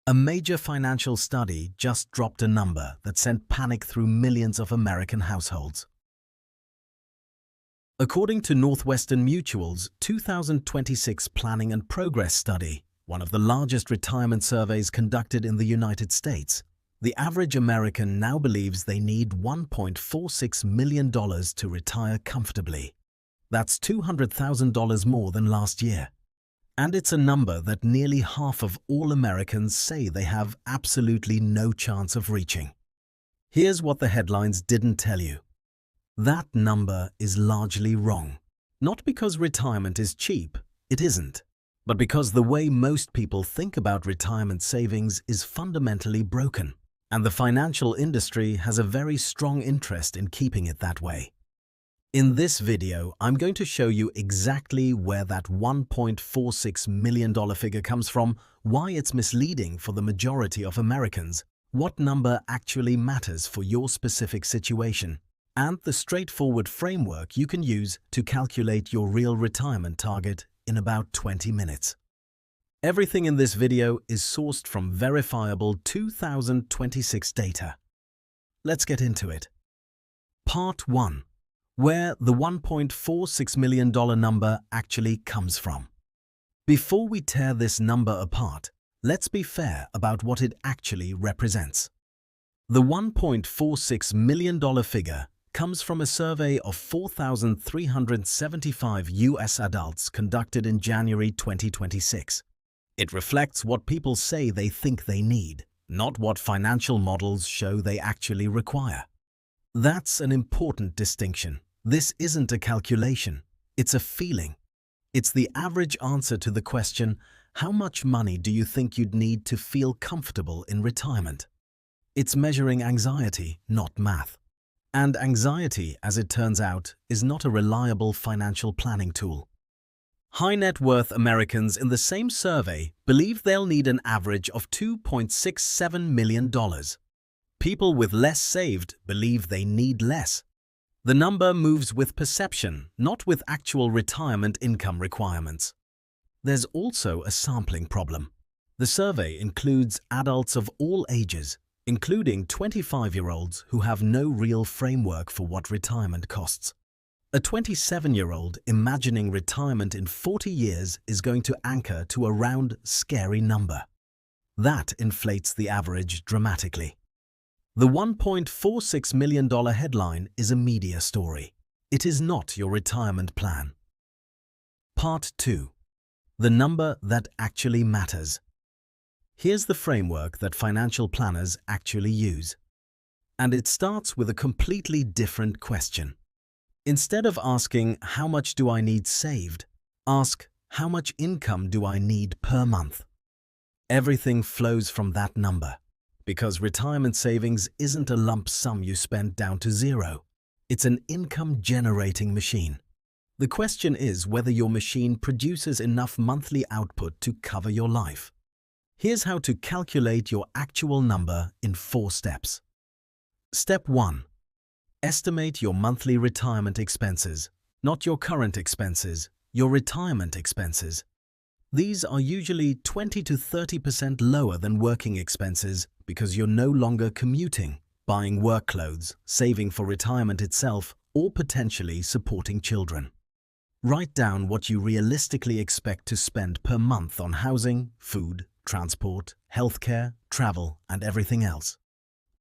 A major financial study just dropped a number that sent panic through millions of American households. According to Northwestern Mutual's 2026 Planning and Progress Study, one of the largest retirement surveys conducted in the United States, the average American now believes they need $1.46 million to retire comfortably. That's $200,000 more than last year. And it's a number that nearly half of all Americans say they have absolutely no chance of reaching. Here's what the headlines didn't tell you. That number is largely wrong. Not because retirement is cheap, it isn't, but because the way most people think about retirement savings is fundamentally broken, and the financial industry has a very strong interest in keeping it that way. In this video, I'm going to show you exactly where that $1.46 million figure comes from, why it's misleading for the majority of Americans, what number actually matters for your specific situation, and the straightforward framework you can use to calculate your real retirement target in about 20 minutes. Everything in this video is sourced from verifiable 2026 data. Let's get into it. Part 1. Where the $1.46 million number actually comes from. Before we tear this number apart, let's be fair about what it actually represents. The $1.46 million figure comes from a survey of 4,375 U.S. adults conducted in January 2026. It reflects what people say they think they need, not what financial models show they actually require. That's an important distinction. This isn't a calculation, it's a feeling. It's the average answer to the question, how much money do you think you'd need to feel comfortable in retirement? It's measuring anxiety, not math. And anxiety, as it turns out, is not a reliable financial planning tool. High net worth Americans in the same survey believe they'll need an average of $2.67 million. People with less saved believe they need less. The number moves with perception, not with actual retirement income requirements. There's also a sampling problem. The survey includes adults of all ages, including 25-year-olds who have no real framework for what retirement costs. A 27-year-old imagining retirement in 40 years is going to anchor to a round, scary number. That inflates the average dramatically. The $1.46 million headline is a media story. It is not your retirement plan. Part 2. The number that actually matters. Here's the framework that financial planners actually use. And it starts with a completely different question. Instead of asking, how much do I need saved? Ask, how much income do I need per month? Everything flows from that number. Because retirement savings isn't a lump sum you spend down to zero. It's an income-generating machine. The question is whether your machine produces enough monthly output to cover your life. Here's how to calculate your actual number in 4 steps. Step 1. Estimate your monthly retirement expenses, not your current expenses, your retirement expenses. These are usually 20 to 30% lower than working expenses because you're no longer commuting, buying work clothes, saving for retirement itself, or potentially supporting children. Write down what you realistically expect to spend per month on housing, food, transport, healthcare, travel, and everything else.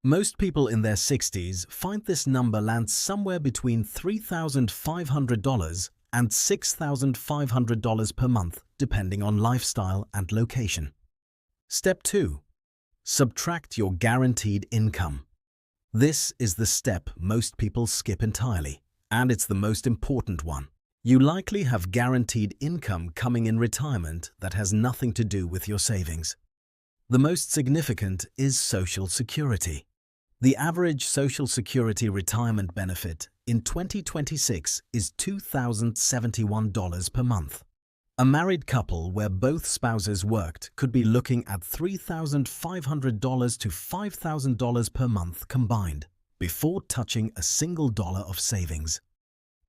Most people in their 60s find this number lands somewhere between $3,500 and $6,500 per month, depending on lifestyle and location. Step 2. Subtract your guaranteed income. This is the step most people skip entirely, and it's the most important one. You likely have guaranteed income coming in retirement that has nothing to do with your savings. The most significant is Social Security. The average Social Security retirement benefit in 2026 is $2,071 per month. A married couple where both spouses worked could be looking at $3,500 to $5,000 per month combined, before touching a single dollar of savings.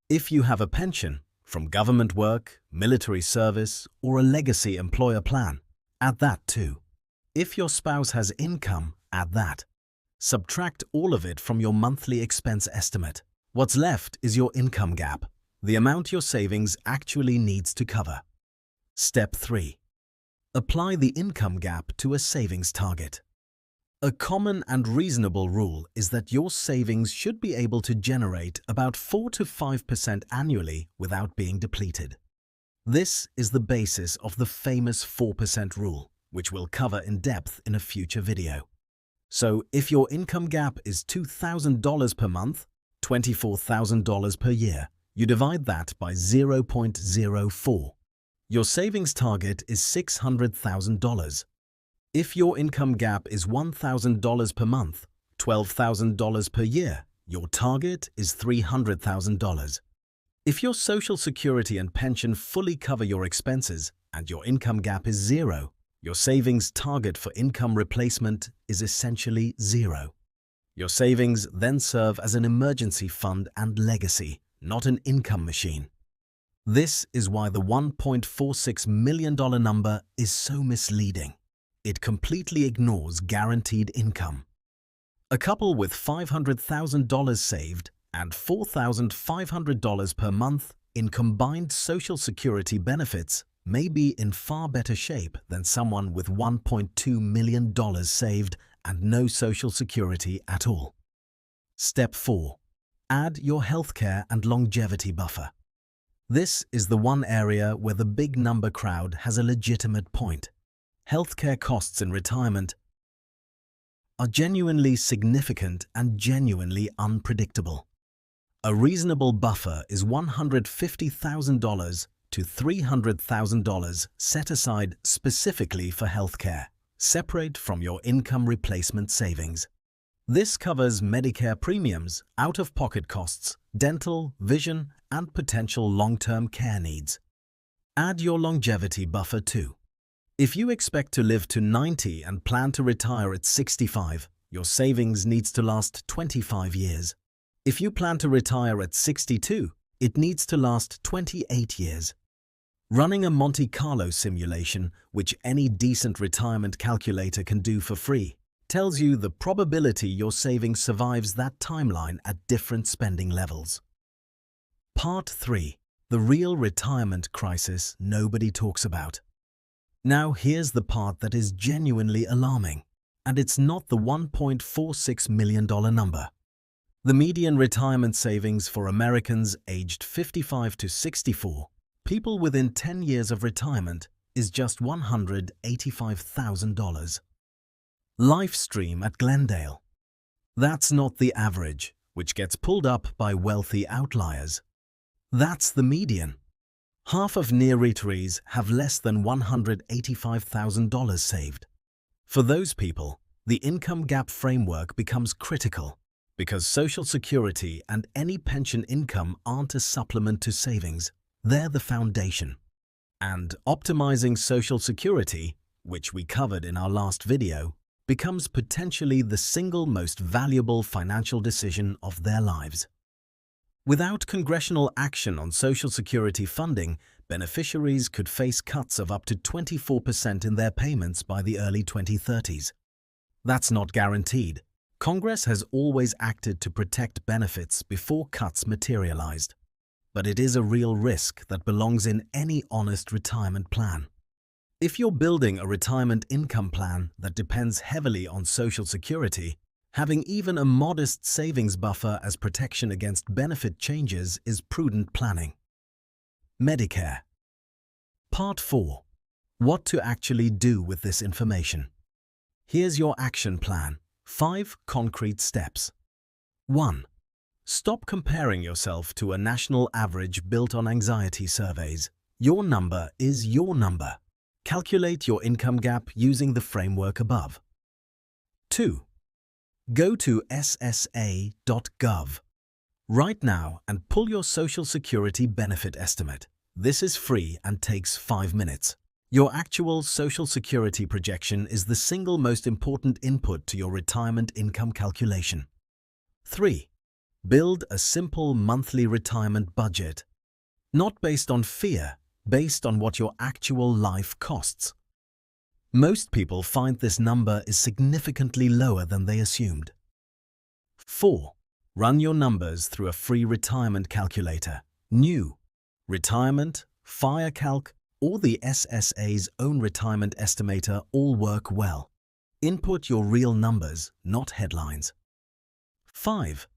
If you have a pension, from government work, military service, or a legacy employer plan, add that too. If your spouse has income, add that. Subtract all of it from your monthly expense estimate. What's left is your income gap, the amount your savings actually needs to cover. Step 3. Apply the income gap to a savings target. A common and reasonable rule is that your savings should be able to generate about 4 to 5% annually without being depleted. This is the basis of the famous 4% rule, which we'll cover in depth in a future video. So if your income gap is $2,000 per month, $24,000 per year, you divide that by 0.04. Your savings target is $600,000. If your income gap is $1,000 per month, $12,000 per year, your target is $300,000. If your Social Security and pension fully cover your expenses and your income gap is zero, your savings target for income replacement is essentially zero. Your savings then serve as an emergency fund and legacy, not an income machine. This is why the $1.46 million number is so misleading. It completely ignores guaranteed income. A couple with $500,000 saved and $4,500 per month in combined Social Security benefits may be in far better shape than someone with $1.2 million saved and no Social Security at all. Step 4. Add your healthcare and longevity buffer. This is the one area where the big number crowd has a legitimate point. Healthcare costs in retirement are genuinely significant and genuinely unpredictable. A reasonable buffer is $150,000 to $300,000 set aside specifically for healthcare, separate from your income replacement savings. This covers Medicare premiums, out-of-pocket costs, dental, vision, and potential long-term care needs. Add your longevity buffer too. If you expect to live to 90 and plan to retire at 65, your savings needs to last 25 years. If you plan to retire at 62, it needs to last 28 years. Running a Monte Carlo simulation, which any decent retirement calculator can do for free, tells you the probability your savings survives that timeline at different spending levels. Part 3. The real retirement crisis nobody talks about. Now here's the part that is genuinely alarming, and it's not the $1.46 million number. The median retirement savings for Americans aged 55 to 64, people within 10 years of retirement, is just $185,000. LifeStream at Glendale. That's not the average, which gets pulled up by wealthy outliers. That's the median. Half of near retirees have less than $185,000 saved. For those people, the income gap framework becomes critical because Social Security and any pension income aren't a supplement to savings, they're the foundation. And optimizing Social Security, which we covered in our last video, becomes potentially the single most valuable financial decision of their lives. Without congressional action on Social Security funding, beneficiaries could face cuts of up to 24% in their payments by the early 2030s. That's not guaranteed. Congress has always acted to protect benefits before cuts materialized. But it is a real risk that belongs in any honest retirement plan. If you're building a retirement income plan that depends heavily on Social Security, having even a modest savings buffer as protection against benefit changes is prudent planning. Medicare. Part 4. What to actually do with this information. Here's your action plan. 5 concrete steps. 1. Stop comparing yourself to a national average built on anxiety surveys. Your number is your number. Calculate your income gap using the framework above. 2. Go to ssa.gov right now and pull your Social Security benefit estimate. This is free and takes 5 minutes. Your actual Social Security projection is the single most important input to your retirement income calculation. 3. Build a simple monthly retirement budget. Not based on fear, based on what your actual life costs. Most people find this number is significantly lower than they assumed. 4. Run your numbers through a free retirement calculator. New, Retirement, FireCalc, or the SSA's own retirement estimator all work well. Input your real numbers, not headlines. 5.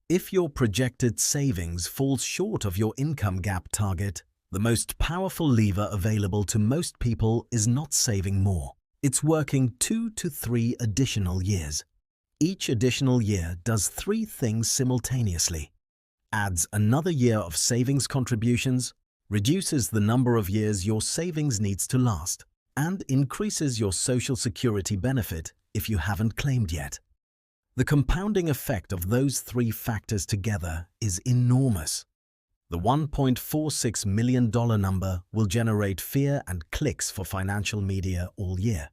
If your projected savings falls short of your income gap target, the most powerful lever available to most people is not saving more. It's working 2 to 3 additional years. Each additional year does 3 things simultaneously: adds another year of savings contributions, reduces the number of years your savings needs to last, and increases your Social Security benefit if you haven't claimed yet. The compounding effect of those 3 factors together is enormous. The $1.46 million number will generate fear and clicks for financial media all year.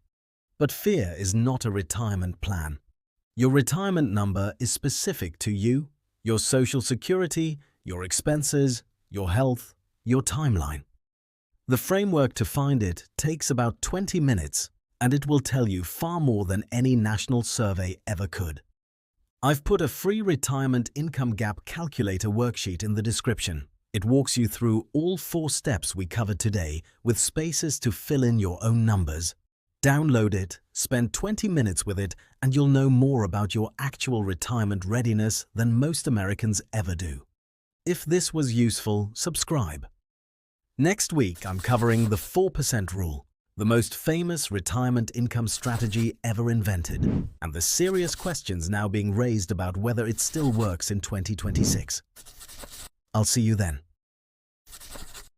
But fear is not a retirement plan. Your retirement number is specific to you, your Social Security, your expenses, your health, your timeline. The framework to find it takes about 20 minutes, and it will tell you far more than any national survey ever could. I've put a free retirement income gap calculator worksheet in the description. It walks you through all 4 steps we covered today with spaces to fill in your own numbers. Download it, spend 20 minutes with it, and you'll know more about your actual retirement readiness than most Americans ever do. If this was useful, subscribe. Next week, I'm covering the 4% rule, the most famous retirement income strategy ever invented, and the serious questions now being raised about whether it still works in 2026. I'll see you then.